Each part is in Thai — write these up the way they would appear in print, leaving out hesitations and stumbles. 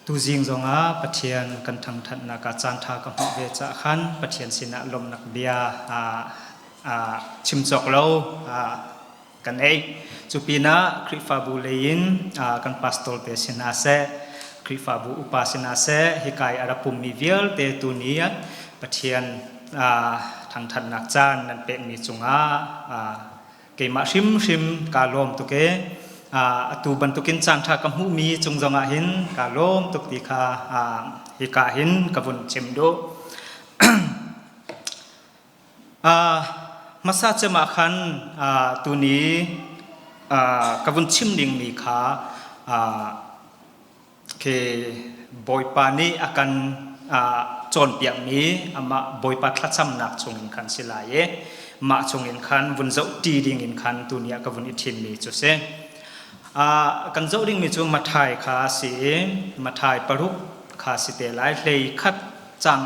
tu jing zonga pathian kan thang that na ka chan tha ka hu ve cha khan pathian sina lom nak bia chim chok lo kan ei chupina khrifa bu lein kan pastol te sina se khrifa bu upasina se hikai arapum mi vial te tu nia pathian thang that nak chan nan pe mi chunga ke ma sim ka lom tu ke tu bantukin chan tha kamu mi chungjanga hin kalom tukti kha hika hin kavun chimdo masa chema khan tu ni kavun chimding mi kha ke boipa ni akan chon piak mi ama boipa thacham nak chungin khan silaye ma chungin khan vun zau ti ding in khan tu ni kavun ithin mi chu se kan zo ding mi chu mathai kha si mathai paruk kha si te lai hlei khat chang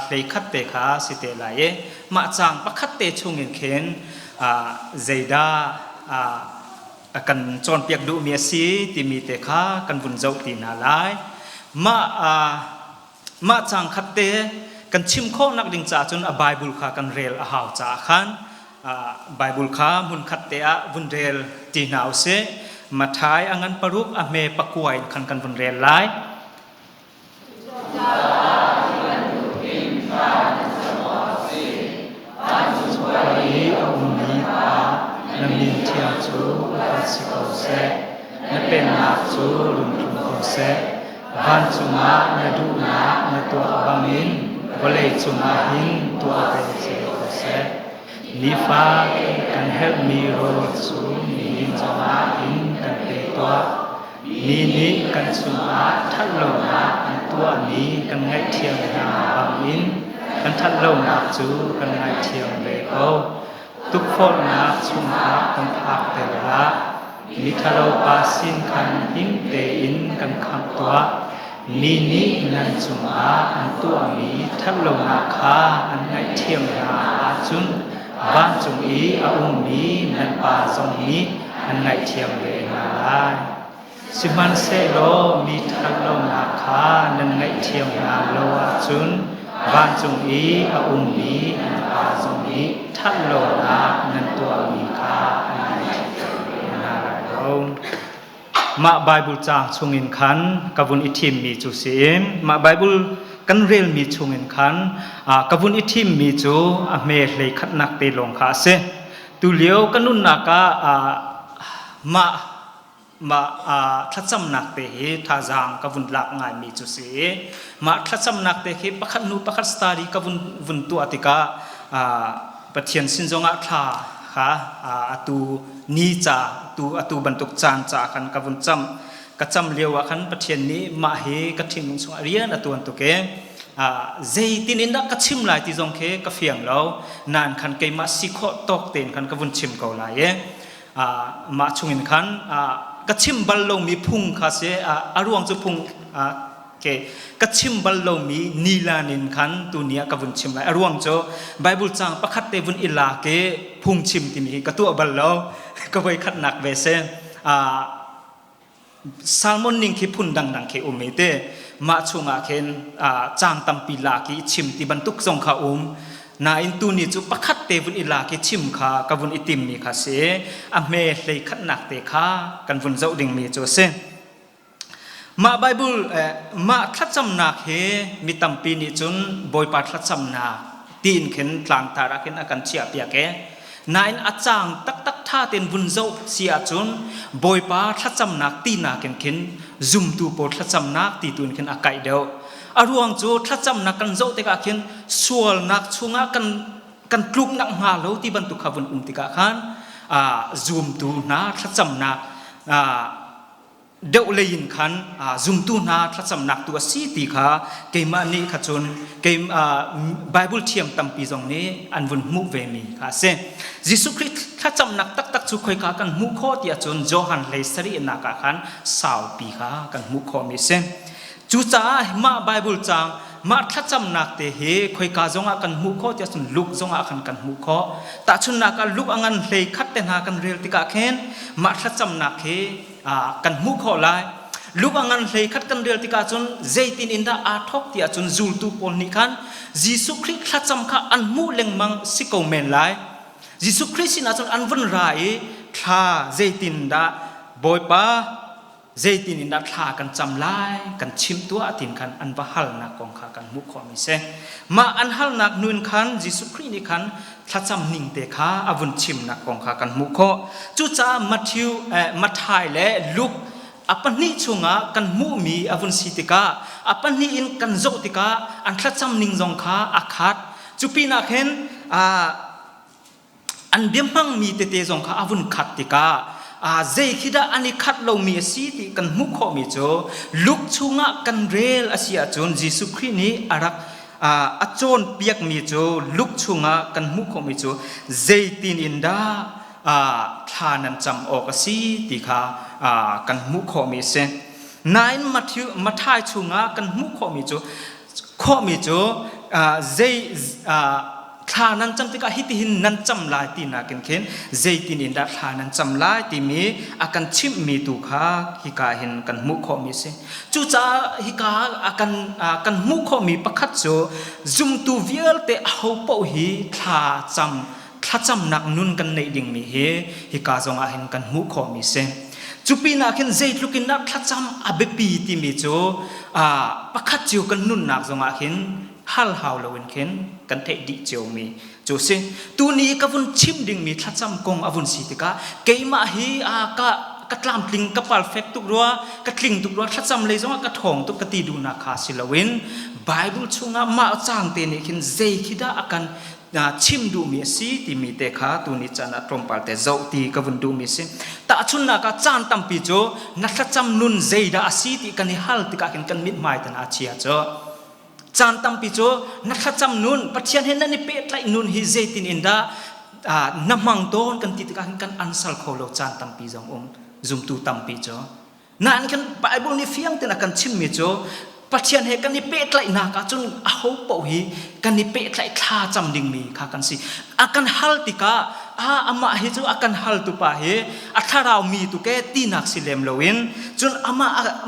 hlei khat te kha si te lai e ma chang pakhat te chungin khen zeida kan chon piak du mi si ti mi te kha kan bun zo ti na lai ma chang khat te kan chim kho nak ding cha chun a bible kha kan rel a haw cha khan bible kha mun khat te a bun rel ti nau se mathai angan paruk ame pakuai kan kan bun rel lai namin tia chu asiko se na pen na chu lum ko se van chunga na du na to abangin wale chunga hin to ape se ko se ni fa can help me roll through ni chunga in kan te to ni kan chunga thalo na to ni kan ngai thiam na bangin kan thalo na chu kan ngai thiam ve ko tuk phol na chunga kan phak te la mi thalo pa sin khan hing te in kan kham to ni nan chunga an to mi thalo na kha an ngai thiam na chun ban chung i a mi nan pa song mi an ngai thiam ve na lai siman se lo mi thalo na kha nan ngai thiam na lo chun ban chung i a mi nan pa song mi thalo na nan to mi kha an ngai thiam na lo ma bible chang chungin khan kavun ithim mi chu sim ma bible kan rel mi chungin khan kavun ithim mi chu a me hlei khat nak te long kha se tu leo kanun na ka ma thacham nak te hi tha jang kavun lak ngai mi chu si ma thacham nak te hi pakhat nu pakhat stari kavun vun tu atika pathian sinjonga tha kha atu ni cha atu bantuk chan cha khan kavun cham kacham lewa khan pathian ni ma he kathing sung arian atu antuke zei tinin da kachim lai ti jong khe ka fiang lo nan khan ke ma sikho tok ten khan kavun chim ko lai e ma chungin khan kachim bal lo mi phung kha se aruang chu phung ke kachim bal lo mi nilanin khan tu nia kavun chim lai aruang cho bible chang pakhat te vun ila ke phung chim ti mi ka tu bal lo ka vai khat nak ve se salmon ning ki phun dang ke umite ma chunga khen chang tampi la ki chim ti bantuk jong kha na in tu ni chu pakhat te vun ila ki chim kha kavun itim mi kha se a me hlei khat nak te kha kan vun zau ding mi chu se ma bible ma thacham nak he mi tampi ni chun boipa thacham na tin khen tlang ta ra khen akan chia pia ke nain achang tak tha ten vun zau sia chun boipa thacham nak ti na ken zum tu por thacham nak ti tun khen akai deu aruang chu thacham nak kan zau te ka khen sual nak chunga kan tluk nak nga lo ti ban tu khavun ti ka khan zum tu na thacham nak deuh lein khan zum tu na thacham nak tu si ti kha keima ni kha chun ke bible thiam tampi jong ni anvun mu ve mi kha se jisu christ thacham nak tak chu khoi kha kan mu kho ti chun johan le sari na ka khan sau pi kha kan mu kho mi se chu cha ma bible chang มาทัดจำนักเตะเฮคอยกาจงอากันหูข้อจะสุนลุกจงอากันหูข้อแต่ชุนนักลุกอังันเลยคัดเตนากันเรียลติกาเคนมาทัดจำนักเฮกันหูข้อไลลูกอังันเลยคัดกันเรียลติกาจนเจตินอินดาอาทอกที่จนจูลตูปนนิคันยิสุคริสทัดจำข้าอันมูเลงมังสิโกเมนไลยิสุคริสต์น่าจนอันวันไรท่าเจตินดาบอยป้าเจตินินดัดหากันจำลายกันชิมตัวตินคันอันว่าฮัลนักกองขากันมุขขมิเซมาอันฮัลนักนุนคันยิสุครินิคันทัดจำนิ่งเตขาอวุนชิมนักกองขากันมุขจุจ้ามัทธิวมัทไทยและลุกอปันนิชงะกันมุมีอวุนสิติกาอปันนิอินกันโจติกาอันทัดจำนิ่งจงขาอาคัดจุปีนักเห็นอันเดียมังมีเตจงขาอวุนขัดติกาเจคิดาอันนี้ขัดเรามีสิที่กันมุขมิโจลุกชุงะกันเรลอาศัยจนยิสุครินี้อารักอาจนเปียกมิโจลุกชุงะกันมุขมิโจเจตินอินดาทานันจำออกสิที่ขากันมุขมิเซนายมัทธิวมัทไทยชุงะกันมุขมิโจข้อมิโจเจทานันจำติกาฮิติหินนันจำลายตีนักเข็นเจตินินดัทานันจำลายตีมีอากันชิมมีตุขาฮิกาเห็นกันมุขมิเซจูจ้าฮิกาอากันมุขมีประคัตโจจุมตูวิลเตเอาเป่าฮีทาจำนักนุนกันในดิ่งมีเฮฮิกาจงอาเห็นกันมุขมิเซจุปีนักเห็นเจตุกินนักทาจำอาเบปีตีมีโจประคัตโจกันนุนนักจงอาเห็นฮัลฮาวลาวินเข็นกันเทดิเจียวมีจูเซตัวนี้ก็วุ่นชิมดิ่งมีทัดจำกงอวุ่นสิติกาเกยมาฮีกะตามติงกะปัลเฟกตุกรัวกะตลิงตุกรัวทัดจำเลยจงกะทองตุกกะตีดูนาคาสิลาวินไบเบิลชุงมาจางเตนิขินเจคิดาอากันชิมดูมีสิที่มีเตขาตัวนี้จะนัดตรงปัลเตเจ้าตีก็วุ่นดูมีสิแต่ชุนนักจานตัมปีโจนัดทัดจำนุนเจดาสิที่กันฮัลติกากันมิดไม้ตันอาเชียโจจานตัมปิโจนักจำนุนปัจจัยเห็นนั่นนี่เป็ดไลนุนฮิเจตินอินดาน้ำมังโดนกันติดกันอันสัลโคโลจานตัมปิจงจุมตูตัมปิโจนั่นกันไบเบิลนี่เฟียงตินักกันชิมมิโจปัจจัยเห็นกันนี่เป็ดไลนักจนเอาเป่าฮีกันนี่เป็ดไลท่าจำดิ่งมีข้ากันสิอากันฮัลติกาอามาเฮจูอากันฮัลตุปะเฮอัทาราวมีตุเกตีนักสิเลมโลวินจนอา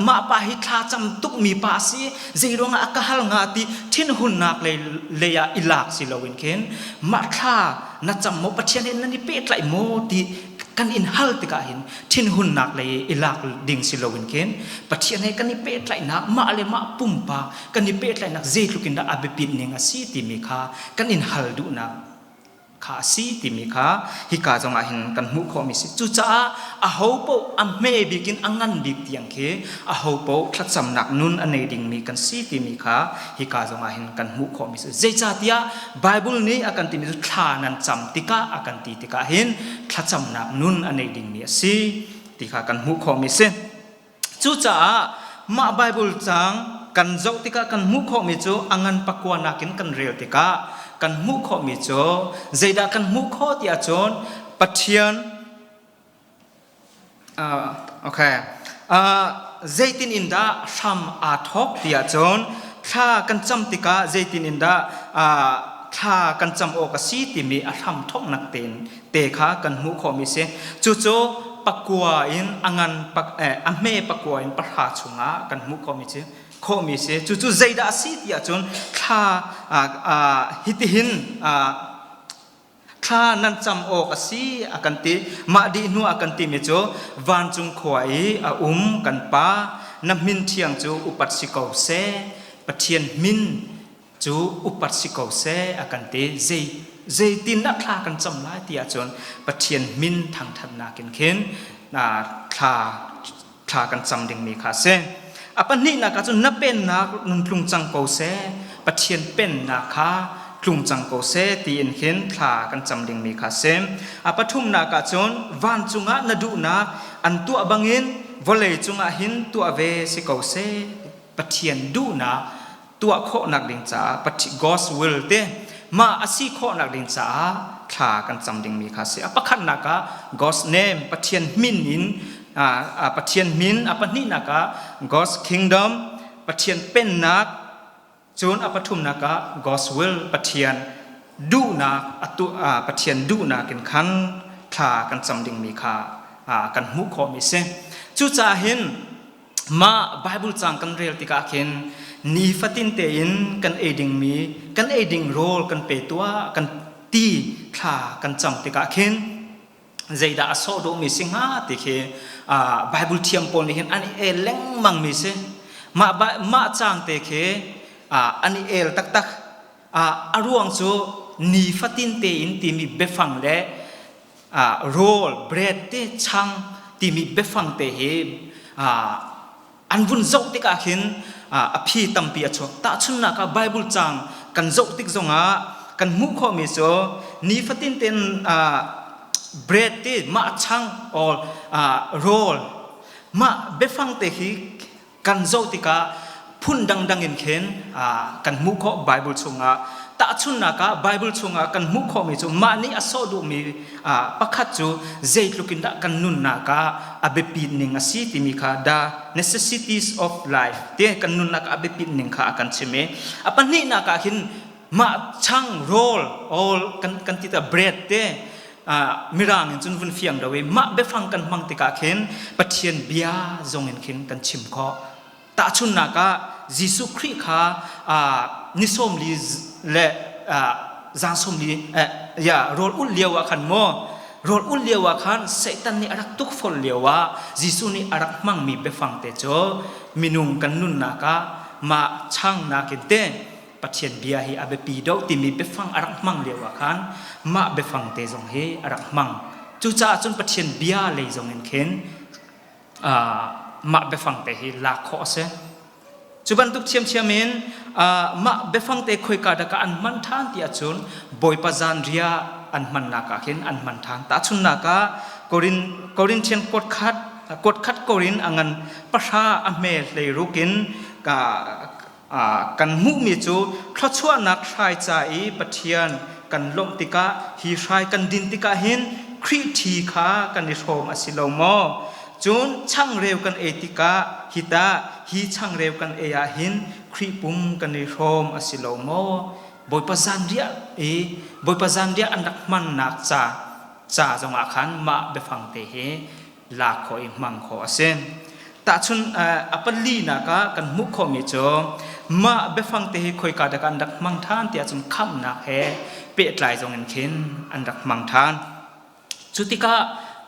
มาปะเฮท่าจำตุกมีปาสิเจรวงอากาฮัลงาติทินหุนนักเลยาอิลักสิโลวินเคนมาท่านัดจำโมปัจจัยนั้นนี่เป็ดไลโมติกันอินฮัลติกาหินทินหุนนักเลยอิลักดิ่งสิโลวินเคนปัจจัยนั้นกันนี่เป็ดไลนักมาเลมาปุ่มปากันนี่เป็ดไลนักเจตุกินดาอาเบปินเนงาสิติมิคากันอินฮัลดูนักข้าสีติมิคาฮิกาจงอาหินกันมุขมิสิจุจ้าอาหูโปอัมเมบิกินอังันบิกเตียงเคอาหูโปทัดสำนักนุนอันในดิ่งมีกันสีติมิคาฮิกาจงอาหินกันมุขมิสิเจจาติยาไบเบิลนี้อากันติมิสุทานันจำติกาอากันติกาหินทัดสำนักนุนอันในดิ่งมีสีติกากันมุขมิสิจุจ้ามาไบเบิลจังกันเจ้าติกากันมุขมิจูอังันปักวานักินกันเรียวติกากันมุขมิโจเจดากันมุขที่อาจนปัจเจียนโอเคเจตินอินดาชัมอาทอกที่อาจนถ้ากันจำติกาเจตินอินดาถ้ากันจำโอกาสีที่มีอาธรรมทอกนักเตนเตขากันมุขมิเซจู่โจปักวาอินอังันปักอัมเมปักวาอินประหาชุงะกันมุขมิเซข้อมิเสจู่ๆใจดาสิที่อาจนข้าฮิติหินข้านันจำออกสิอากันติมาดีนัวอากันติเมโจวันจุงขวายกันป้าน้ำมินเทียงจูอุปัชสิกาวเสปะเทียนมินจูอุปัชสิกาวเสอากันติใจตินนักข้ากันจำลายที่อาจนปะเทียนมินทางทันนาเข็นข้ากันจำดิ่งมีข้าเสอาปันนี่นักจุนนับเป็นนักนุนพลุงจังโกเสปะเทียนเป็นนักข้าพลุงจังโกเสตีนเห็นขลากันจำดิ่งมีข้าเสอาปทุมนักจุนวันจุงะนดูนักอันตัวบังเงินวอลเลจุงะหินตัวเวสิโกเสปะเทียนดูนักตัวโคนักดิ่งจ้าปะทิกอสวิลเตมาอาศัยโคนักดิ่งจ้าขลากันจำดิ่งมีข้าเสอาปะขันนักกอสเนมปะเทียนมินนินปะเทียนมินอปันนี่นักGod's kingdom ปะเทียนเป็นนัก จนอปทุมนักะ gospel ปะเทียนดูนักอตุปะเทียนดูนักกันขันทากันจำดิ่งมีค่ากันมุขมิเซจุจ่าเห็นมาไบเบิลจังกันเรียลติกาเห็นนีฟัตินเตยินกันเอดิงมีกันเอดิงโรลกันเปตัวกันตีทากันจำติกาเห็นใจดาอโซโดมิสิงหาติเคไบเบิลเทียมปนเห็นอันนี้เอเล็งมังมิเซมาจางเตเคอันนี้เอลตักอารวงจูนีฟัตินเตยินตีมีเบฟังเลโรลเบรดเตชังตีมีเบฟังเตเฮอันวุ่นโจติกาเห็นอภิตัมปีอชกตาชุนนักไบเบิลจังกันโจติกจงกันมุขมิโซนีฟัตินเตนเบรดเตมาชังออโรลมาเบฟังเตฮิกันโจติกาพุ่นดังเห็นเข็นกันมุขไบเบิลชงตาชุนนักไบเบิลชงกันมุขมิโซมานี่อโซดูมีปักขัดจูเจลุกินดากันนุนนักอเบปินิงอสิติมีคาดา necessities of life เตกันนุนนักอเบปินิงคากันเชเมอปันนี่นักหินมาช่างโรล all กันติดเบรดเตมิรางจนวุ่นเฟียงดาเวมาเบฟังกันมังติกาเข็นปะเทียนเบียจงเห็นเข็นกันชิมขอตาชุนนักยิสุคริคานิสมลีและจางสมลีโรลอุลเลียวขันโมโรลอุลเลียวขันเซตันนี่อารักตุกฟอลเลียวยิสุนี่อารักมังมีเบฟังเตโจมินุงกันนุนนักมาช่างนักเตปะเทียนเบียฮีอาเบปีดอกที่มีเบฟังอารักมังเลียวขันมาเบฟังเตจงเฮอารักมังจูจ่าจนปะเทียนเบียเลยจงเห็นเข็นมาเบฟังเตฮีลาโคเซจุบันตุกเชียมมินมาเบฟังเตคุยกาดกอันมันทานที่อาจุนบอยปะจานเรียอันมันนักเห็นอันมันทานตาชุนนักกอรินเชียนกดคัดกอรินอังันประชาอเมริเลยรุกินกันมุมีจูคลอชัวนักชายใจปะเทียนกันลมติกาฮีชายกันดินติกาหินครีทีขากันนิโรมอสิโลโมจุนช่างเร็วกันเอติกาฮิตาฮีช่างเร็วกันเอยาหินครีปุมกันนิโรมอสิโลโมบอยปะจันเดียบอยปะจันเดียอันดักมันนักจ่าจงอาคันมาเบฟังเตเฮลาคอยมังขอเซนตาชุนอปัลลีนักกันมุขมิโจมาเบฟังเตเฮคอยกาดกันดักมังทานเตียจุนคำนักเฮเปิดลายจงเงินเข็นอันดักมังทานจุติกา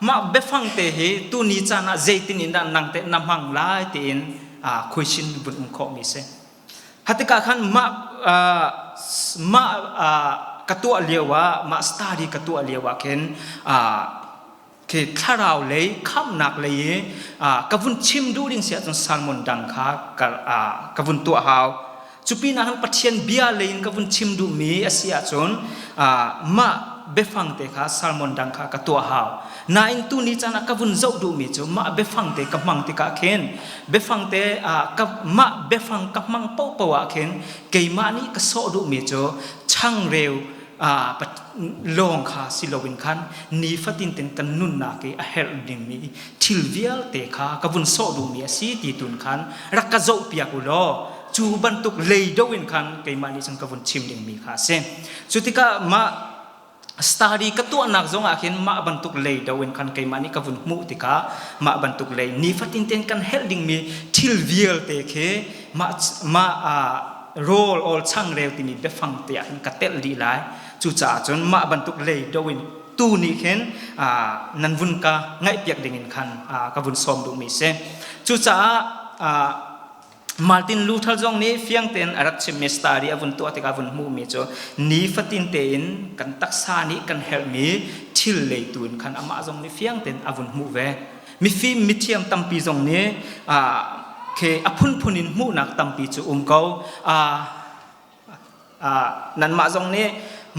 มาเบฟังเตเฮตูนีจานะเจตินินดันนังเตนำหังลายเตนคุยชินบุญมุขมิเซฮัตติกาขันมากระตัวเลียวมาสตารีกระตัวเลียวเข็นคือถ้าเราเลยข้ามหนักเลยกับวุ้นชิมดูดิ่งเสียจนสารมนดังค่ะกับวุ้นตัวหาวจุปีนั้นปัจเจียนเบียเลยกับวุ้นชิมดูมีเสียจนมาเบฟังเตค่ะสารมนดังค่ะกับตัวหาวนาอินตุนี้จะนักกับวุ้นเจ้าดูมีจนมาเบฟังเตกับมังติกาเข็นเบฟังเตกับมาเบฟังกับมังเป้าเป้าเข็นเกี่ยมานี้ก็โซดูมีจนช่างเร็วลองข้าสิลวินขันนีฟัตินเต็นกันนุนนักเฮลดิมีทิลเวียลเตค่ะกับวุ้นโซดูมีสีตีตุนขันรักกะโจเปียกุโลจูบันตุกเลยดวินขันเกี่ยมานี้จังกับวุ้นชิมดิงมีค่ะเซนจุติกามาสตารีกตัวนักจงอาเห็นมาบันทุกเลยดาวินคันเกมานิกาวุนมุติกามาบันทุกเลยนี่ฟัตินเต็นกันเฮลดิ้งมีทิลเวียลเตเคมาโรลออลช่างเร็วที่มีเบฟังเตียนกัตเตลดีไลจูจ่าจนมาบันทุกเลยดาวินตูนี่เห็นนันวุนกาไงเปียกดิ่งคันกาวุนซอมดูมีเซจูจ่ามาร์ตินลูเทอร์จงนี้เฟียงเต็นอารักเชมิสตารีอวุนตัวที่กาวุนมูมีโจนี่ฟัตินเต็นกันตักษานี้กันเฮลมีทิลเลยตุนคันอามาจงนี้เฟียงเต็นอวุนมูเวมีฟิมมิเทียมตัมปีจงนี้เคอพุนพุนินมูนักตัมปีจูเขานันมาจงนี้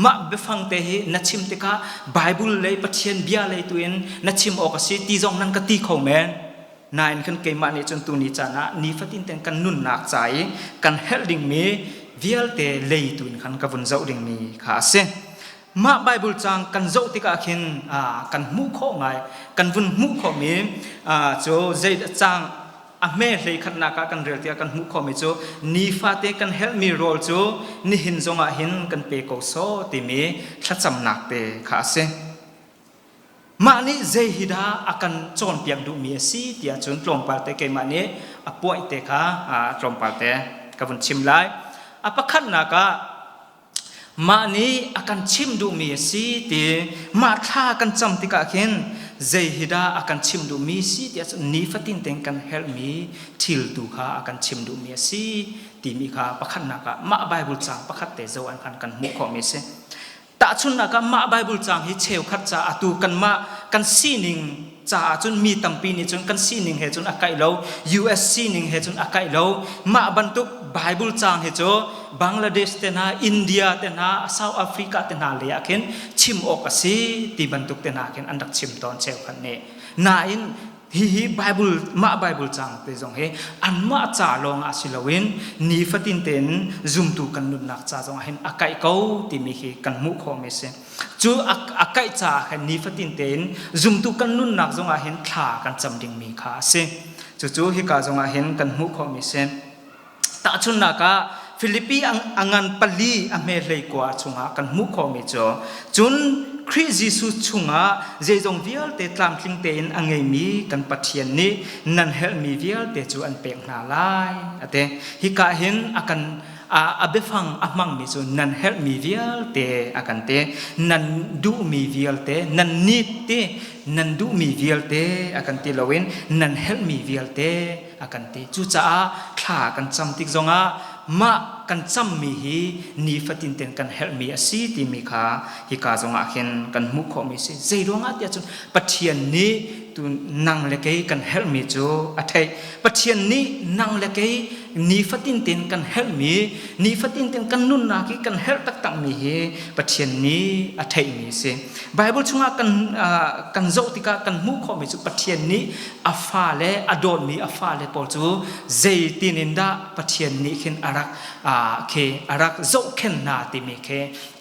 มาเบฟังเตหินัชิมติกาไบเบิลเลยปะเทียนเบียเลยตุนนัชิมออกสิตีจงนั้นก็ตีเขาแมนนายขันเกมาในจนตูนิจานะนี่ฟัตินเต็นกันนุนนักใจกันเฮลดิ้งมีเวียลเตเลยตุนขันกับวุนเจ้าดิ้งมีข้าเซมาไบเบิลจังกันเจ้าติกาเข็นกันมุขไงกันวุนมุขมีโจเจจัง เมเลยขัดนักกันเรียลที่กันมุขมิจูนีฟาเตกันเฮลมีโรลจูนิหินจงอาหินกันเปโกโซติมีทัดจำนักเตขาเซมานี่เจฮิดาอากันโจนเปียกดูมีสีเตียจนตรงปาเตเกมานี่อป่วยเตค่ะตรงปาเตกับวันชิมไลอปะขัดนักมานี้อากันชิมดูมีสีเตียมาท่ากันจำติกาเข็นเจฮิดาอากันชิมดูมีสีเตียนีฟัตินเต็งกันเฮลมีทิลดูค่ะอากันชิมดูมีสีตีมีค่ะปะขัดนักมาไบเบิลจางปะขัดเตเจวันกันมุขมิเซตาชุนนักมาไบเบิลจางฮิเชลขัดจ่าตูกันมากันซีนิงจ่าจุนมีตัมปีนี่จุนกันซีนิงเฮจุนอาไกโล US ซีนิงเฮจุนอาไกโลมาบรรทุกไบเบิลจางเฮจูบังลาเทศเตนาอินเดียเตนาเซาท์แอฟริกาเตนาเลียเข็นชิมออกสิตีบรรทุกเตนาเข็นอันดักชิมตอนเชลคันเนนาอินฮีไบเบิลมาไบเบิลจางเตจงเฮอันมาจ่าลงอาศิลวินนีฟัตินเตนจุมตูกันนุนนักจ่าจงเห็นอาไกเกาตีมีฮีกันมุขโมเสจูอาไกจ่าเห็นนีฟัตินเตนจุมตูกันนุนนักจงเห็นท่ากันจำดิ่งมีขาเสจูฮิกาจงเห็นกันมุขโมเสตาชุนนักฟิลิปปีอังันปลีอเมริกาจุงากันมุขโมเจจุนคริสต์ยิสุชุงะเจจงวิลเตตามทิ้งเตนอังเงมีกันปัจเจียนนี้นันเฮลมีวิลเตจูอันเป็กนาลายอเตฮิกาเห็นอากันอาเบฟังอามังมีจูนันเฮลมีวิลเตอากันเตนันดูมีวิลเตนันนิดเตนันดูมีวิลเตอากันเตลวินนันเฮลมีวิลเตอากันเตจูจ้าข้ากันจำติกจงะมากันจำมีฮีนีฟัตินเตนกันเฮลมีสีติมีขาฮิกาจงอาเห็นกันมุขมีสิเจดวงอาเดียจุนปัจเจียนนี้ตุนังเล็กกันเฮลมีจูอัฐยปัจเจียนนี้นังเล็กนีฟัตินเตนกันเฮลมีนีฟัตินเตนกันนุนนากีกันเฮลตักตักมีฮีปัจเจียนนี้อัฐยมีสิไบเบิลชงอากันโจติกากันมุขมีจูปัจเจียนนี้อัฟาเลอดอนมีอัฟาเลปอลจูเจตินินดาปัจเจียนนี้ขินอารักเคอารักโจเข็นนาติมีเค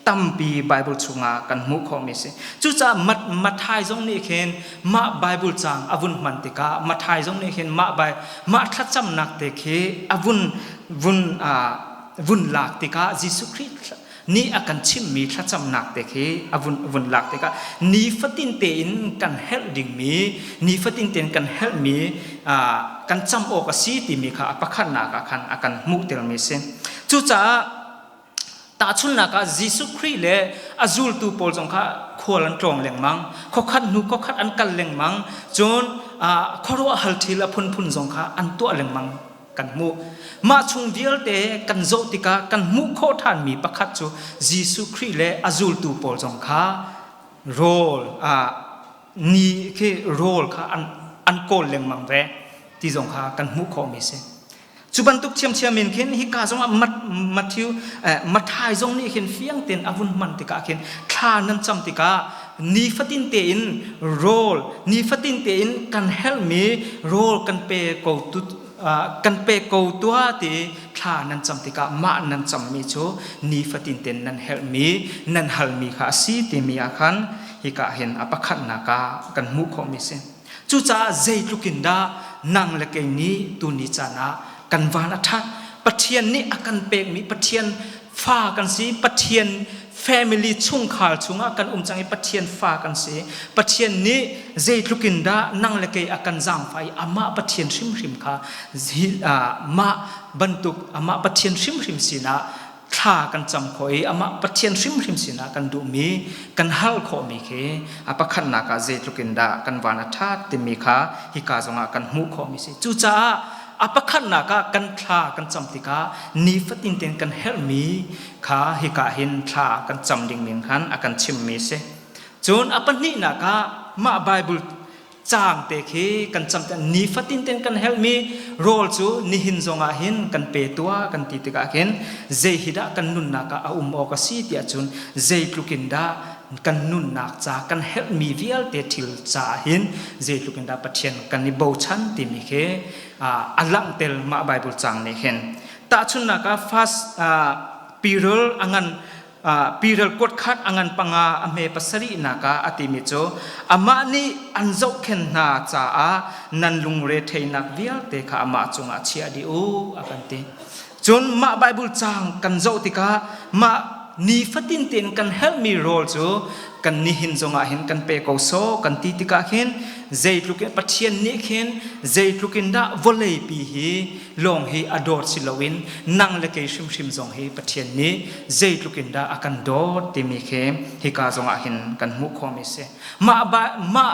ตั้มปีไบเบิลชงากันมุขมิสิจุจ้ามัดไทยจงนี่เข็นมาไบเบิลจางอวุนมันติกามัดไทยจงนี่เข็นมาทัดจำนักเตเคอวุนหลักติกายิสุคริสต์นี่อาการชิมมีทัดจำนักเตเคอวุนหลักติกานี่ฟัตินเตนกันเฮลดิ่งมีนี่ฟัตินเตนกันเฮลมีกันจำโอกาสีติมีค่ะปะขันนักอาการมุกเตลมีสิจุจ้าตาชุนนักยิสุคริสต์เลอจูลตูโพลจงค่ะขวัญตรงเล็งมังขคัดนุขคัดอันกันเล็งมังจนขรัวฮัลทิลพุนจงค่ะอันตัวเล็งมังกันมุมาชุงเดียลเตกันโจติกากันมุขทานมีประคัดจูยิสุคริสต์เลอจูลตูโพลจงค่ะโรลนี่คือโรลค่ะอันโกลเล็งมังเวที่จงค่ะกันมุขมีเสจุบันตุกเชียมมินเข็นฮิกาจงมัดทิวมัดไทยจงนี่เข็นเฟียงเต็นอวุนมันติกาเข็นข้านั้นจำติกานีฟัตินเตอินโรลนีฟัตินเตอินกันเฮลมีโรลกันเปโกตุกันเปโกตัวตีข้านั้นจำติกามานั้นจำมีโชนีฟัตินเตนนั้นเฮลมีนั้นฮัลมีข้าสีติมีอาคันฮิกาเห็นอปะขันนักกันมุขมิเซจุจ้าเจตุกินดานังเล็กนี้ตุนิจานะกันวานัทัดปะเทียนนี่อากันเปกมีปะเทียนฟ้ากันสิปะเทียนแฟมิลี่ชุ่งขาลชุ่งอากันจังปะเทียนฟ้ากันสิปะเทียนนี้เจตุกินดานั่งเล็กอากันจางไฟอามาปะเทียนริมค่ะมาบรรทุกอามาปะเทียนริมสินะข้ากันจำคอยอามาปะเทียนริมสินะกันดูมีกันฮัลโคมีเคอาปะขันนักเจตุกินดากันวานัทัดติมีค่ะฮิกาจงอากันมุขมีสิจูจ้าอปะขันนักกันทากันจำติกานีฟัตินเตนกันเฮลมีขาฮิกาหินทากันจำดิ่งมินขันอากันชิมมีเสจนอปนินักมาไบเบิลจางเตเคกันจำแต่นีฟัตินเตนกันเฮลมีโรลจูนิหินจงอาหินกันเปตัวกันติติกาเห็นเจฮิดากันนุนนักอาโอกาสีเตียจุนเจตุกินดากันนุนนักจากันเฮลมีวิลเตทิลจาหินเจตุกินดาปะเทียนกันนิโบชันติมิเคอัลลังเตลมาไบเบิลจางนี่เห็นตาชุนนักฟาสปีเรลอังัน piral kot khat angan panga ame pasari naka ati micho ama ni anzo khen na cha a nan lungre theinak vial te kha ama chunga chia di u akante chun ma bible chang kan zo tika ma ni fatin ten kan help me role chu kan ni hin zonga hin kan pe ko so kan ti tika khen zait lukin pathian ni khen zait lukin da volei pi hi long hi ador silowin nang le ke shim shim zong hi pathian ni zait lukin da akan dot ti mi khe hi ka zonga hin kan mu kho mi se ma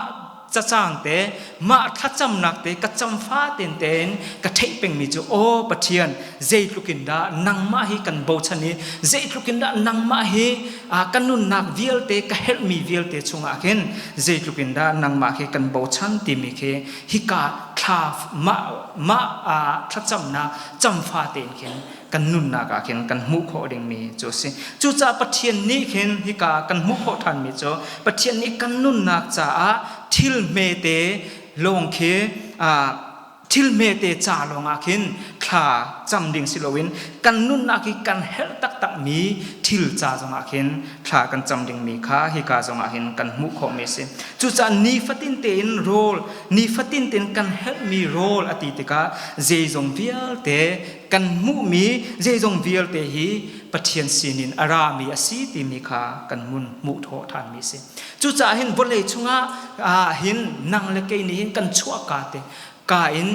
cha chang te ma thacham nak te ka cham fa ten ten ka thei peng mi chu o pathian zait lukin da nang ma hi kan bo chani zait lukin da nang ma hi kanun nak vial te ka help me vial te chunga khen zait lukin da nang ma hi kan bo chan ti mi khe hi ka tha ma thacham na cham fa ten khen kan nun na ka khen kan mu kho ding mi chu se chu cha pathian ni khen hi ka kan mu kho than mi chu pathian ni kan nun nak cha a thil me te long khe thil me te cha longa khin kha cham ding silowin kan nun na ki kan hel tak tak mi thil cha zonga khin kha kan cham ding mi kha hi ka zonga hin kan mu kho me se chu cha ni fatin te in role ni fatin ten kan help me role ati te ka je zong vial te kan mu mi je zong vial te hi pathian sinin arami asi ti mi kha kan mun mu tho than mi se chu cha hin bole chunga hin nang le ke ni hin kan chua ka te ka in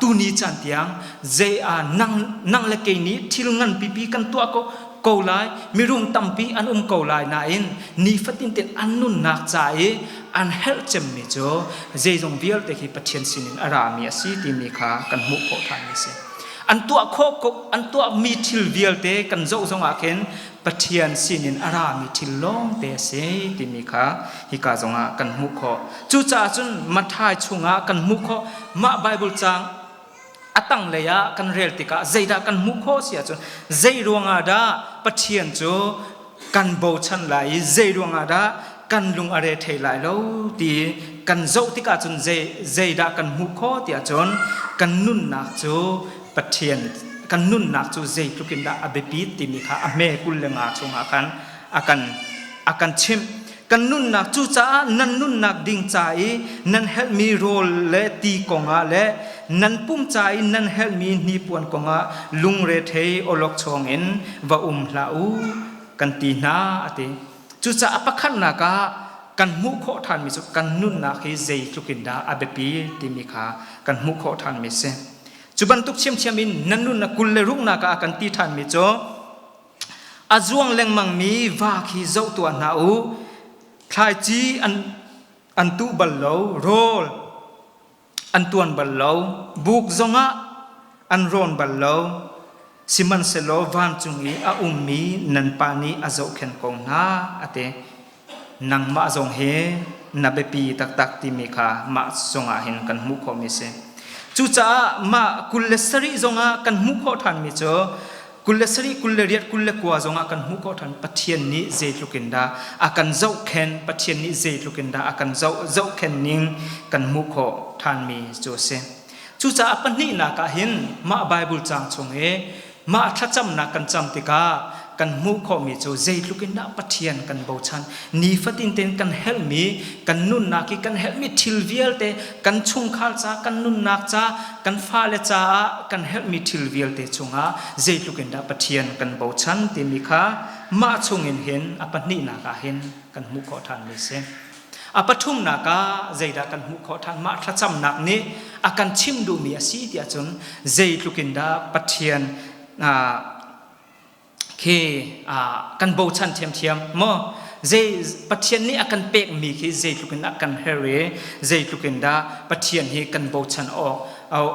tu ni chan tiang je nang le ke ni thil ngan pi pi kan tua ko lai mi rum tampi an ko lai na in ni fatin ten an nun nak cha e an hel chem mi cho je jong vial te ki pathian sinin arami asi ti mi kha kan mu kho than mi se an tua kho ko an tua mi thil vial te kan zo zonga khen pathian sinin arami thil long te se ti mi kha hi ka zonga kan mu kho chu cha chun mathai chunga kan mu kho ma bible chang atang leya kan rel tika zeida kan mu kho sia chun zei ruanga da pathian chu kan bo chan lai zei ruanga da kan lung are thei lai lo ti kan zo tika chun zeida kan mu kho tia chun kan nun nak chu pathian kan nun nak chu zei tukin da abepi ti mi kha ame kul lenga chunga kan akan chim kan nun nak chu cha nan nun nak ding chai nan help me role le ti konga le nan pum chai nan help me ni puan konga lung re thei olok chong in wa la u kan ti na ate chu cha apakhan na ka kan mu kho than mi chu kan nun nak hi zei tukin da abepi ti mi kha kan mu kho than mi se chuban tuk chem in nanun na kul le rung na ka kan ti than mi cho azuang leng mang mi wa khi zo tu na u khai chi an tu bal lo rol an tuan bal lo buk zonga an ron bal lo siman se lo van chungi a ummi nan pani azo khen ko na ate nang ma zong he na be pi tak tak ti mi kha ma zonga hin kan mu kho mi se chu cha ma kullesari zonga kan mu kho than mi cho kullesari kulleriat kulle kwa zonga kan mu kho than pathian ni je lukinda akan zau khen pathian ni je lukinda akan zau khen ning kan mu kho than mi cho se chu cha apan ni na ka hin ma bible chang chung e ma thacham na kan cham tika kan mu kho mi cho je lukinda pathian kan bo chan ni fatin ten kan help me kan nun na ki kan help me thil vial te kan chung khal cha kan nun nak cha kan fa le cha kan help me thil vial te chunga je lukinda pathian kan bo chan ti mi kha ma chung in hen apani na ka hen kan mu kho than mi se apathum na ka zeida kan mu kho than ma thacham nak ni akan chim du mi asi tia chun je lukinda pathian khi kan bo chan thiam mo zai pathian ni akan pek mi khi zai lukin akan here zai lukin da pathian hi kan bo chan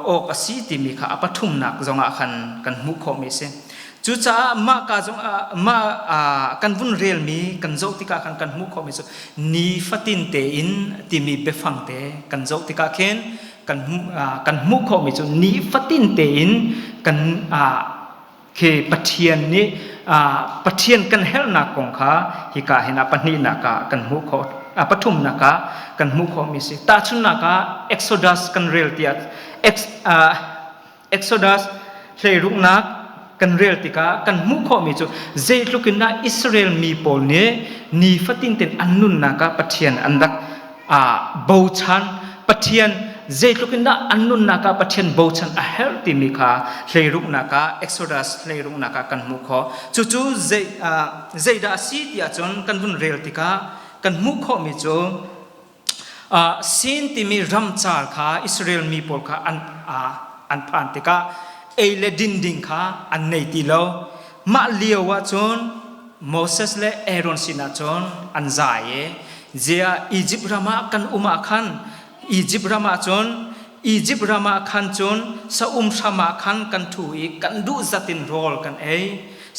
ok asi ti mi kha apathum nak zonga kan mu kho mi se chu cha ma ka zong ma kan vun rel mi kan zo tika kan mu kho mi so ni fatin te in ti mi be phang te kan zo tika khen kan mu kho mi so ni fatin te in kan khi pathian ni pathian kan hel na kong kha hi ka hina pani na ka kan mu kho pathum na ka kan mu kho mi si ta chun na ka exodus kan rel tia exodus hle ruk nak กันเรียลติกากันมุขมีจูเจลุกินนาอิสราเอลมีปอลเนนีฟัตินเต็นอันนุนนากาปะเทียนอันดักบูชันปะเทียนเจลุกินนาอันนุนนากาปะเทียนบูชันเฮลติมิคาเลรุกนากาเอ็กโซดัสเลรุกนากากันมุขจูเจดาซีติอาจนกันบุนเรียลติกากันมุขมีจูสินติมีรัมจาร์ค่ะอิสราเอลมีปอลค่ะอันผ่านติกาเอเลดินดิงค่ะอันในติโลมาเลียวว่าจนโมเสสและเอรอนสินาจนอันใจเจียอียิปต์รามากันอุมาขันอียิปต์รามาจนอียิปต์รามาขันจนสะรามาขันกันถุยกันดูจัตินโรลกัน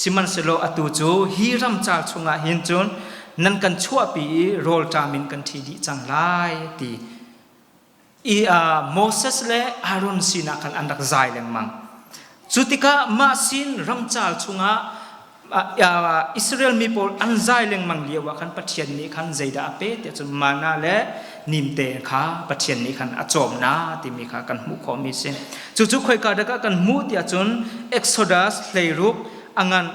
สิมันสโลอตูจูฮีรัมจาร์ชงาหินจนนั่นกันชั่วปีโรลจามินกันทีดีจังไลตีโมเสสและเอรอนสินากันอันดักใจเลงมังสุติกามาสินรัมจาลชงะอิสราเอลมีปอลอันใจเลงมังเลียวขันปัจเจียนนี้ขันใจดาเปตจนมานาและนิมเตค่ะปัจเจียนนี้ขันอจอมนาที่มีค่ะกันมุขมิเซจุๆค่อยกาดกันมุติจนเอ็กโซดัสเลยรุกอังาน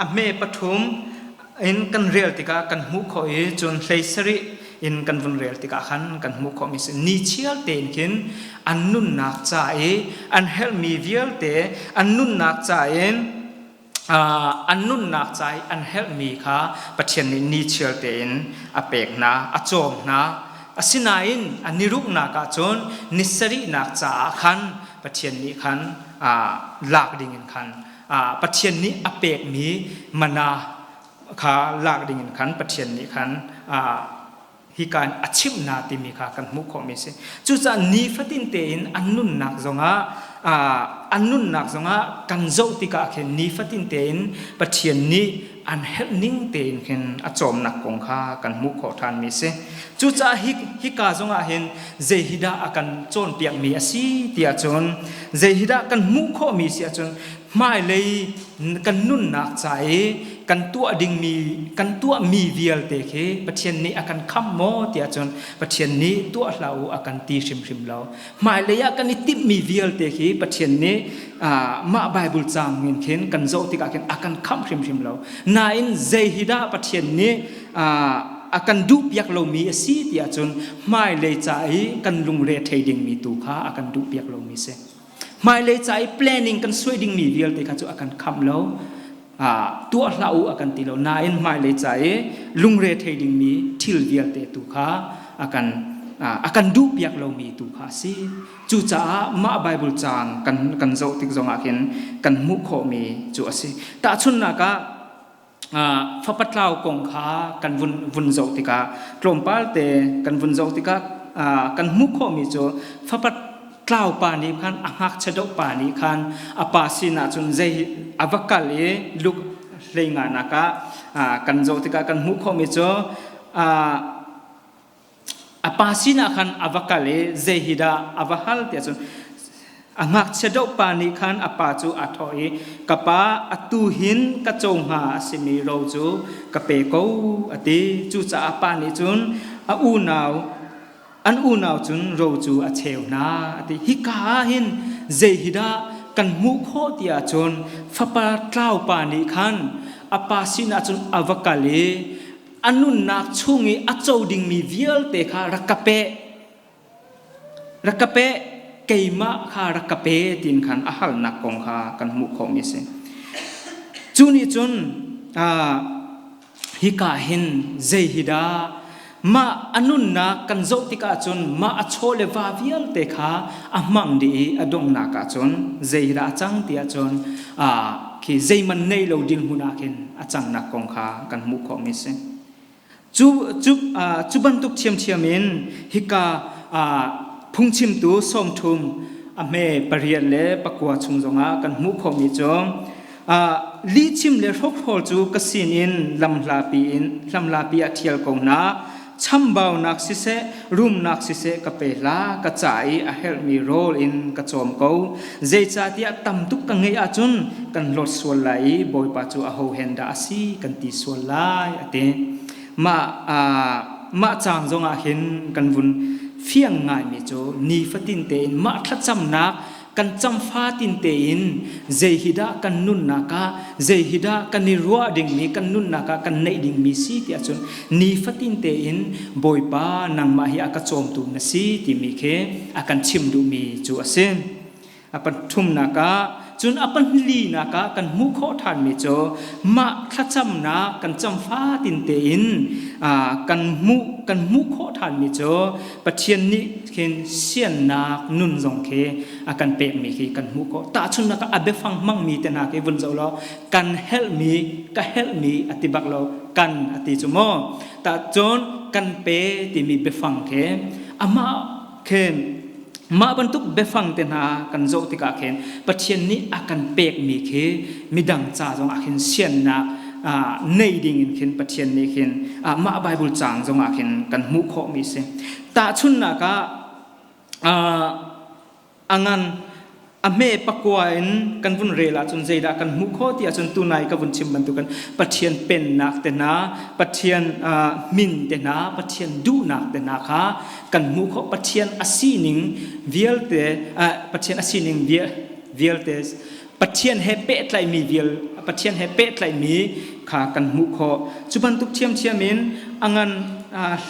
อเมปฐุมอินกันเรียลติกากันมุขจนเลยสริอินกันวันเรียลติกาขันกันมุขมิเซนิเชียลเตนคินอันนุนนักใจอันเฮลมีวิลเตอันนุนนักใจอันนุนนักใจอันเฮลมีค่ะปัจเจียนนี้นิเชียลเตนอเปกนาอจอมนาอสินาอินอันนิรุกนักจนนิสรินักใจขันปัจเจียนนี้ขันหลักดิ่งขันปัจเจียนนี้อเปกมีมนาค่ะหลักดิ่งขันปัจเจียนนี้ขันฮิการอาชีพนาติมีค่ะกันมุขมิเสจุจานีฟัตินเตนอันนุนนักจงอันนุนนักจงกันโจติกาเข็นนีฟัตินเตนปัจเจียนนี้อันเฮนิ่งเตนเข็นอจอมนักกงค่ะกันมุขทานมิเสจุจาฮิกาจงเห็นเจฮิดาอากันโจนเปียกมีอาศีติอาจนเจฮิดากันมุขมิเสอาจนไม่เลยกันนุนนักใจกันตัวดิ่งมีกันตัวมีเวียลเตเคปัจเจียนนี้อาการคัมโมเตียจนปัจเจียนนี้ตัวเราอาการตีชิมเราหมายเลยอาการนี้ติดมีเวียลเตเคปัจเจียนนี้มาไบเบิลจางเงินเข็นกันโจติกาเข็นอาการคัมชิมเรานายน์เจฮิดาปัจเจียนนี้อาการดูเปียกเรามีสีเตียจนไม่เลยใจกันลุงเรทเฮดิงมีตูขาอาการดูเปียกเรามีเสไม่เลยใจ planning กันสวยดิ่งมีเวียลเตค่ะจะอาการคัมเราตัวเราอากันติโลนายน์ไม่เลยใจลุงเรทเฮดิงมีทิลเวียลเตตุขาอากันดูเปียกเรามีตุขาสิจูจ้ามาไบเบิลจางกันโจติกจงอาเห็นกันมุขมีจูสิแต่ชุนนักฟ้าปัตลาวกงขากันวุนโจติกาตรมปาลเตกันวุนโจติกากันมุขมีจูฟ้าปัตกล่าวปานิคันอักเฉดปานิคันอปาสินาจุนเจอวกาเลลุกเลงานักกันโจติกากันมุขมิโจอปาสินาคันอวกาเลเจฮิดาอวฮัลเตียจุนอักเฉดปานิคันอปาจูอัทอยกปาอตูหินกจงหาสิมีโรจูกเปโกอติจูจ่าปานิจุนอูนาวอันอูนาวจุนโรจูอาเชวนาติฮิกาหินเจฮิดากันมุขโติอาจนฟ้าปาเกล้าปานิคันอปาสินาจุนอวกาเลอันนุนนักชุงอโจดิงมีเวียลเตค่ะรักเปเกยมาค่ะรักเปตินคันอาหารนักกงค่ะกันมุขมิเสจุนิจุนฮิกาหินเจฮิดามาอนุนนักกันโจติกาจนมาอโชเลวาเวียลเตค่ะอามังดีอดงนักจนเจฮิดาจังเตียจนที่เจมันในเราดิลหุนักเห็นอาจังนักกงค่ะกันมุขมิเสจุบันตุกเชียมินฮิกาพุงชิมตูส่งทุมอเมปริยเลปะกัวชุงจงากันมุขมิจงลีชิมเลรกโฮจูกสินินลำลาปีอาเทียลกงนาชัมบาวนักสิเซรุมนักสิเซกะเปลากะจายa help me roll in กะจอมเขาเจจาติตัมตุกกังเงยอาจุนกันลดส่วนไหลบอยปัจจุอาโฮเฮนดาซีกันตีส่วนไหลอเตมาจางจงอาเห็นกันวุนเฟียงง่ายมิโจนีฟัตินเตนมาทัดจำนัก kan chamfa tin te in zeihida kan nun naka zeihida kan nirwa ding mi kan nun naka kan nei ding mi si ti achun ni fatin te in boipa nang ma hi aka chom tu na si ti mi khe akan chim du mi chu asen apan thum naka chun apan li naka kan mu kho than mi cho ma thacham na kan chamfa tin te in kan mu kho than mi cho pathian ni khen sian nak nun jong khe akan pek mi khi kan mu kho ta chun naka abe phang mang mi te na ke bun zo lo kan help me atibak lo kan ati chumo ta chon kan pe ti mi be phang khe ama khen ma bantuk befang tena kan zo tika khen pathian ni akan pek mi khe midang cha jong akhin sian na nei ding in khen pathian ni khen ma bible chang jong akhin kan mu kho mi se ta chun na ka angan ame pakwain kan vun rela chun zeida kan mu kho tia chun tunai ka vun chim bantu kan pathian pen nak tena pathian min tena pathian du nak tena kha kan mu kho pathian asining vielte pathian asining vielte pathian hepe tlai mi viel pathian hepe tlai mi kha kan mu kho chuban tuk chiam angan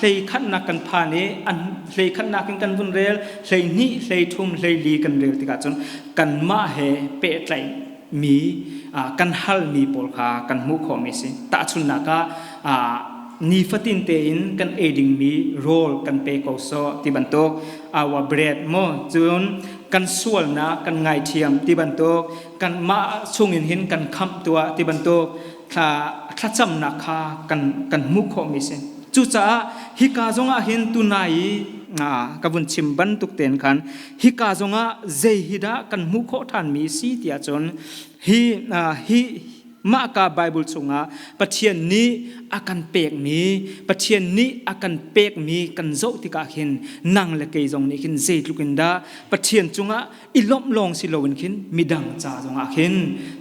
hlei khat na kan pha ni an hlei khat na kan vun rel hlei ni hlei thum hlei li kan rel tika chun kan ma he pe tlai mi kan hal mi pol kha kan mu kho mi si ta chun na ka ni fatin te in kan aiding mi role kan pe ko so ti bantok awa bread mo chun kan sual na kan ngai thiam ti bantok kan ma chungin hin kan kham tua ti bantok kha cham na kha kan mu kho mi se chu cha hi ka zonga hin tunai kabun chim ban tuk ten khan hi ka zonga zeihida kan mu kho than mi si tia chon hi ma ka bible chunga pathian ni akan pek mi pathian ni akan pek mi kan zo tika khin nang le ke jong ni khin zei lukinda pathian chunga ilom long si lowin khin midang cha jonga khin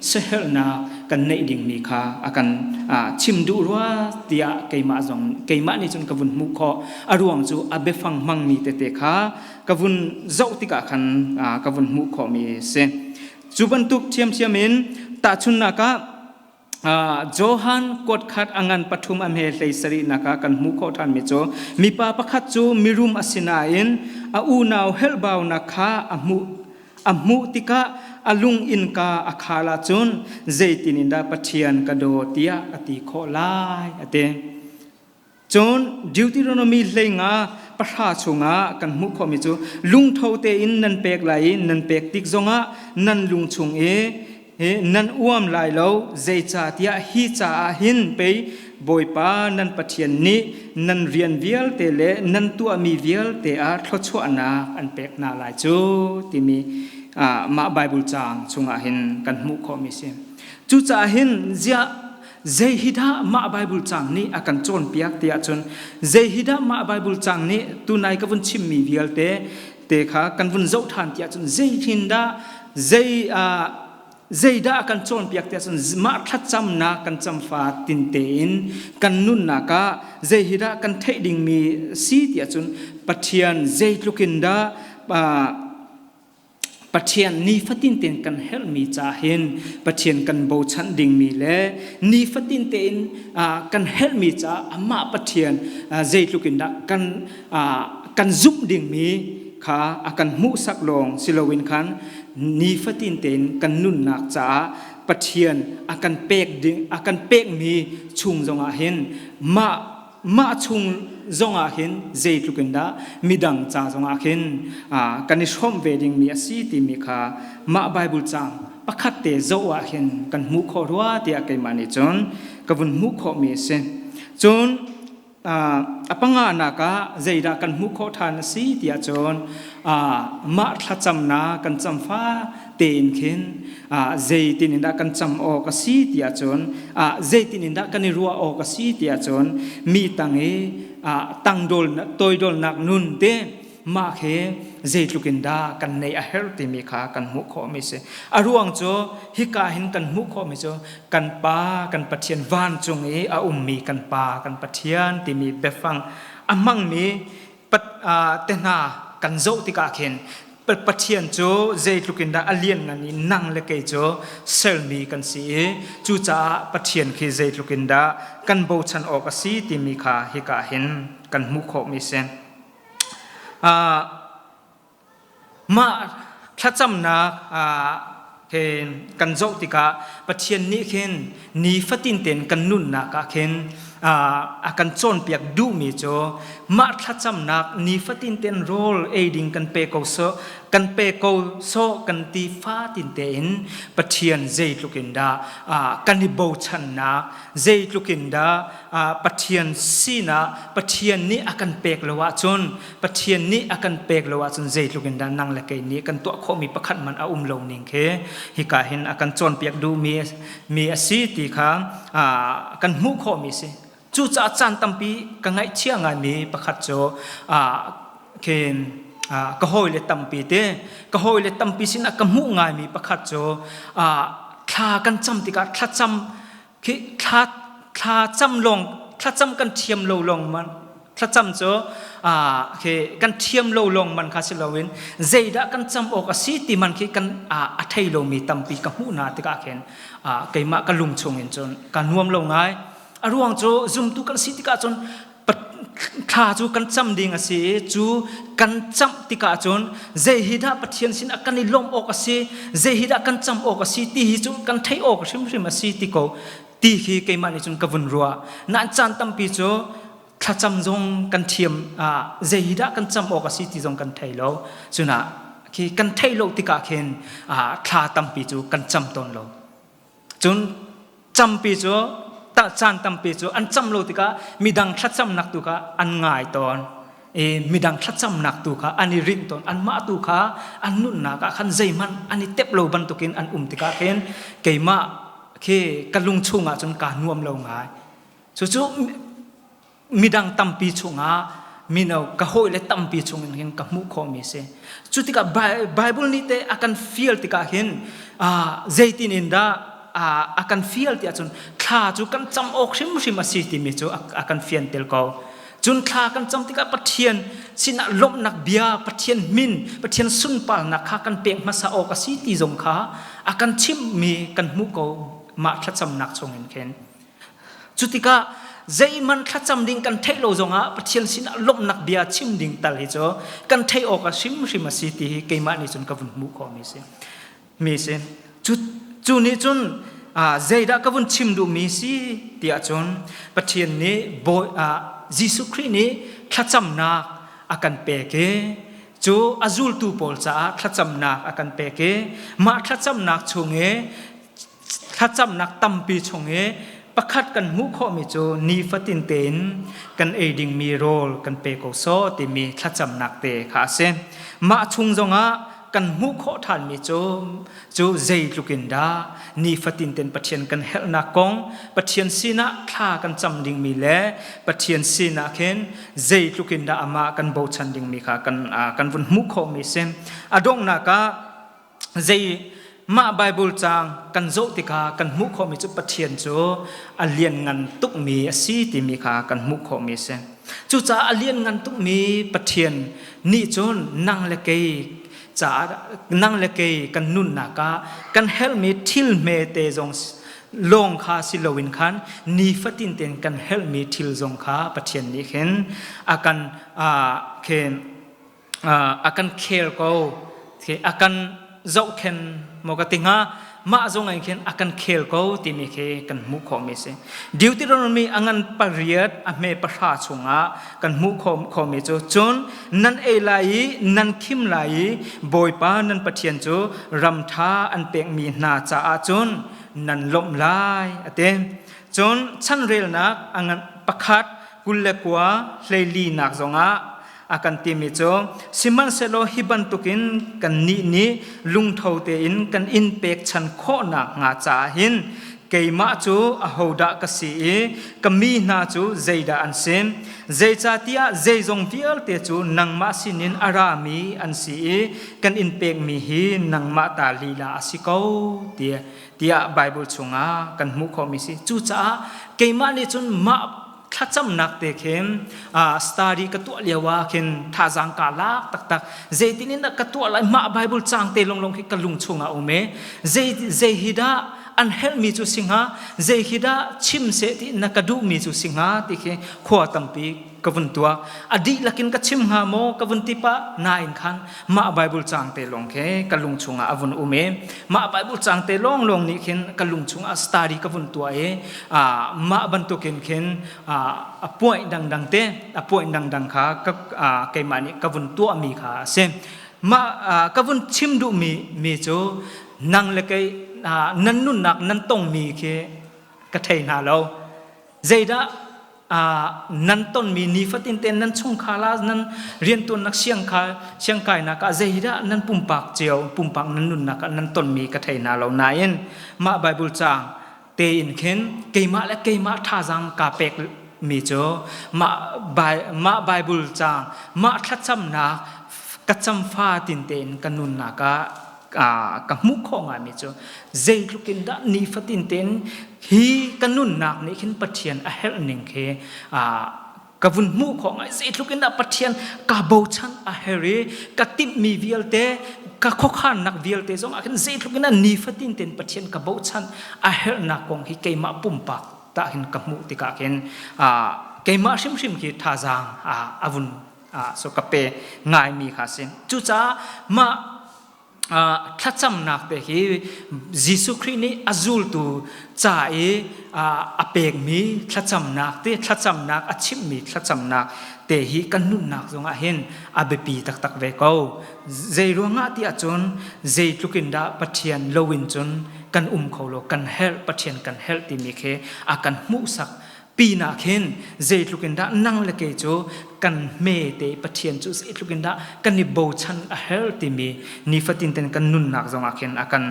sehel na kan nei ding mi kha akan chim du ruwa tia keima jong keima ni chun kavun mu kho aruang chu abe phang mang mi te te kha kavun zo tika khan kavun mu kho mi se chuban tuk chiam in ta chun na ka Johan kot khat angan pathum amhe hlei sari naka kan mu kho than mi cho mi pa pakhat chu mirum asina in u naw helbaw nakha amu tika alung in ka akhala chun zeitininda pathian ka do tia ati kho lai ate chon Deuteronomy hlenga patha chunga kan mu kho mi chu lung thote in nan pek lai nan pek tik zonga nan lung chung nan uam lai lo zei cha tia hi cha hin pe boipa nan pathian ni nan rian vial te le nan tu ami vial te a thlo chu ana an pek na lai chu ti mi ma bible chang chunga hin kan mu kho mi se chu cha hin zia zeihida ma bible chang ni akan chon piak tia chon zeihida ma bible chang ni tunai ka vun chim mi vial te kha kan vun zo than tia chon zeihinda zeida akan chon piak tia chon ma that cham na kan cham fa tin te in kan nun na ka zeihida kan thei ding mi si tia chon pathian zeilukinda pathian ni fatin ten kan hel mi cha hin pathian kan bo chan ding mi le ni fatin ten kan hel mi cha ama pathian zeilukinda kan zup ding mi kha akan mu sak long silowin khan ni fatin ten kan nun nak cha pathian akan pek mi chung zonga hin ma chung zonga hin zei tukenda midang cha zonga hin kan shom wedding mi asi ti mi kha ma bible chang pakhat te zo a hin kan mu kho ruwa ti a kai mani chon kavun mu kho mi se chon apanga naka zeida kan mu kho than si tia chon ma thacham na kan chamfa ten khin zeitininda kan cham o ka si tia chon zeitininda kan ruwa o ka si tia chon mi tange tangdol na toidol nak nun te ma khe zeitlukinda kan nei a her ti mi kha kan mu kho mi se aruang cho hika hin kan mu kho mi cho kan pa kan pathian van chung a mi kan pa kan pathian ti mi befang amang mi pat te na kan zo ti ka khen ปะเทียนโจเจตุกินดาอเลียนงันนี้นั่งเลกโจเซลมีกันสีจูจ่าปะเทียนคือเจตุกินดากันโบชันออกสีติมีขาฮิกาเห็นกันมุขมิเซนมาถ้าจำนักเห็นกันโจติกาปะเทียนนี้เห็นนีฟัตินเต็นกันนุ่นนักเห็นกันโจนเปียกดูมีโจมาถ้าจำนักนีฟัตินเต็นโรลเอดิงกันเปโกโซกันเปโกโซกันตีฟ้าตินเต็นปะเทียนเจตุกินดากันนิโบชันนักเจตุกินดาปะเทียนซีนาปะเทียนนี้กันเปกละวะจนปะเทียนนี้กันเปกละวะจนเจตุกินดานั่งละเกนี้กันตัวข้อมีประคันมันอุ้มลงนิ่งเคฮิกาเห็นกันโจนเปียกดูมีสีตีขากันมุขมีสิจูจ่าจันตัมปีกังไงเชี่ยงไงมีประคัดโจเคนก็หอยเลตัมปีเตก็หอยเลตัมปีสินะก็มุงไงมีประคัดโจคลากันจำติกาคลาจำคือคลาจำลงคลาจำกันเทียมโลลงมันคลาจำโจคือกันเทียมโลลงมันคาสิลาวินเจดะกันจำออกสีติมันคือกันอัฐิโลมีตัมปีกับมุนาติกาเข็นไก่มากันลุงชงเห็นจนกันนวมลงไงอารวงโจซุมตุกันสิติกาจนข้าจูกันจำดิ่งสิจูกันจำติกาจนเจหิดาปะเทียนสินกันนิลมออกสิเจหิดากันจำออกสิตีหิจูกันไทยออกชิมมาสิติโกตีฮีเกมันจนกวนรัวนั่นจันตัมปีโจข้าจำจงกันเทียมเจหิดากันจำออกสิติจงกันไทยโลจุนะคือกันไทยโลติกาเข็นข้าตัมปีจูกันจำตนโลจนจำปีโจตาจานตัมปีจูอันจำโลติกามีดังทัดจำนักตุกาอันง่ายตอนมีดังทัดจำนักตุกาอันนี้ริมตอนอันมาตุกาอันนุ่นนักขันใจมันอันนี้เต็บโลบันตุกินอันติกาเห็นเกยมาเคกันลุงชุงจนการนวมโลง่ายจู่มีดังตัมปีชุงมีเนาก็หอยเลตัมปีชุงเห็นกับมุขมีเสจู่ติกาไบเบิลนี่เตอากันฟีลติกาเห็นเจตินินดาakan feel ti achun kha chu kan cham ok shim asi ti mi chu akan fian tel ko chun kha kan cham ti ka pathian sina lom nak bia pathian min pathian sun pal na kha kan pek ma sa ok asi ti jong kha akan chim mi kan mu ko ma thla cham nak chong en khen chutika zai man thla cham ding kan thailo zonga pathian sina lom nak bia chim ding tal hi cho kan thai ok shim asi ti ke ma ni chun ka vun mu ko mi seจูนี่จนเจดากวนชิมดูมีสิที่อาจนปะเทียนนี้โบยิสุครินี้ทัดจำนักอากันเปเกจูอาจูลตูโพลจ้าทัดจำนักอากันเปเกมาทัดจำนักชงเอทัดจำนักตัมปีชงเอประคัดกันมุขมิจูนีฟัตินเตนกันเอดิงมีโรลกันเปโกโซติมีทัดจำนักเตขาเซมาชุงจงกันมุขทานมีโจเจลุกินดานีฟัตินเต็นปะเทียนกันเฮลนักกงปะเทียนสีนักข้ากันจำดิ่งมีเล่ปะเทียนสีนักเห็นเจลุกินดาอามากันโบชันดิ่งมีข้ากันวุ่นมุขมีเซมอดงนักเจมาไบเบิลจางกันโจติกากันมุขมีจุปะเทียนโจอเลียนงันตุกมีสีติมีข้ากันมุขมีเซมจุจ่าอเลียนงันตุกมีปะเทียนนี่จนนั่งเลเกจ้านั่งเลเกกันนุ่นนักกันเฮลมีทิลเมเตจงลงคาสิโลวินขันนีฟัตินเตนกันเฮลมีทิลจงคาปะเทียนนี้เห็นอากันอากันเคลโกอากันเจ้าเข็นมกติงามาจงไงเข็นอากันเคลโกที่มีเคกันมุขมิเสดิวติโรนมีอังันปริยัดอเมปราชงากันมุขมิโจจนนันเอไลนันคิมไลบอยปานันปะเทียนโจรำท้าอันเปกมีนาจาจนนันลมลายเตจนชันเรลนักอังันประคัดกุลเลกัวเลลีนักจงาakan timi cho siman selo hiban tukin kan ni lung thau te in kan in pek chan kho na nga cha hin keima chu a hoda ka si kami na chu zeida an sem zei cha tia zei jong vial te chu nangma sinin arami an si kan in pek mi hi nangma ta lila asiko tia bible chunga kan mu kho mi si chu cha keima ni chun ma ทัดจำนักเตะเข้มสตาร์ดีกระตัวเลียวว่าเข็นท่าจังกาลักตักเจตินินกระตัวอะไรมาไบเบิลจางเตลงที่กระลุงชงเอาเมเจฮิดาอันเฮลมีจุสิงหาเจฮิดาชิมเสตินักดูมีจุสิงหาที่เข้ขวาตัมปีกวนตัวอดีตลักินกัชิมหาโมกวนติปะนาอินขันมาไบเบิลจางเตลงเข้กระลุงชงอาวุนอุเมมาไบเบิลจางเตลงนี่เข็นกระลุงชงอาสตาร์ดีกวนตัวมาบรรทุกเข็นป่วยดังเตป่วยดังขากับไก่มานี่กวนตัวมีขาเซมากวนชิมดูมีโจนังเล็กนันนุ่นนักนันต้องมีเคกระเทยนาเราเจดานันต้นมีนิฟัตินเตนนันชงคาลานันเรียนตัวนักเชียงกายนักเจดานันปุ่มปากเจียวปุ่มปากนันนุ่นนักนันต้นมีกระเทยนาเรานายนมาไบเบิลจางเตอินเข็นเกมาและเกมาท่าจังกาเป็กมีโจมาไบเบิลจางมาทัดจำนักกัจจำฟ้าตินเตนกันนุ่นนักกับมุขของอามิจูเจลุกินดานีฟัตินเตนฮีกันนุ่นนักนี่ขินปะเทียนอาเฮลนิงเคกับวุนมุขของไอเจลุกินดาปะเทียนกับโบชันอาเฮรีกับติมมีวิลเตกับข้อขันนักวิลเตจงอาขินเจลุกินดานีฟัตินเตนปะเทียนกับโบชันอาเฮลนักของฮีเกมาปุ่มปากตาขินกับมุติกาขินเกมาชิมขีท่าจางอาวุนสกเปง่ายมีขาสินจุจ้ามาทัดจำนักเตะที่ยิสุคริสต์นี่อาจูลตูจ่าอเปกมีทัดจำนักเตะทัดจำนักอาชิมมีทัดจำนักเตะที่กันนุ่นนักตรงเห็นอาเบปีตักเวกเอาเจรัวงาที่อาจนเจลุกินดาปัทยันโลวินจนกันเขาโลกันเฮลปัทยันกันเฮลที่มีเคอากันมุสักปีนักเห็นเจลุกินดานั่งเล็กโจกันเมเตปะเทียนจุเจลุกินดากันนิบูชันเฮลติมีนิฟตินเตนกันนุนนักจงอาเห็นอากัน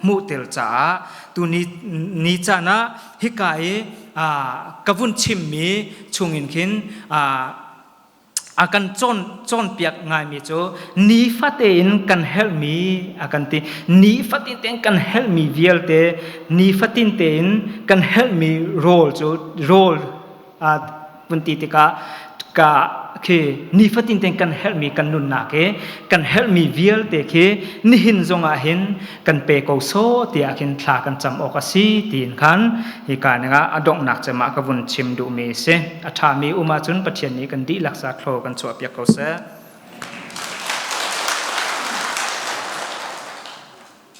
มูเตลจ้าตัวนี้จ้านะฮิกายกวุนชิมมีชุงอินเห็นอากันจนเปียกง่ายมีโจนิฟัตเองกันเฮลมีอากันตีนิฟัตินเตนกันเฮลมีวิลเตนิฟัตินเตนกันเฮลมีโรลโจโรลวันตีติกาเคนิฟัตินเตนกันเฮลมีกันนุนนาเคกันเฮลมีวิลเตเคนิหินจงอาเห็นกันเปโกโซตีอากินทากันจำออกสีตีนขันฮิการนะอดงนักจะมากระวนชิมดูมีเซอัฐามีอุมาจุนปะเทียนนี้กันดีลักษาโคลกันสวบยาโกเซ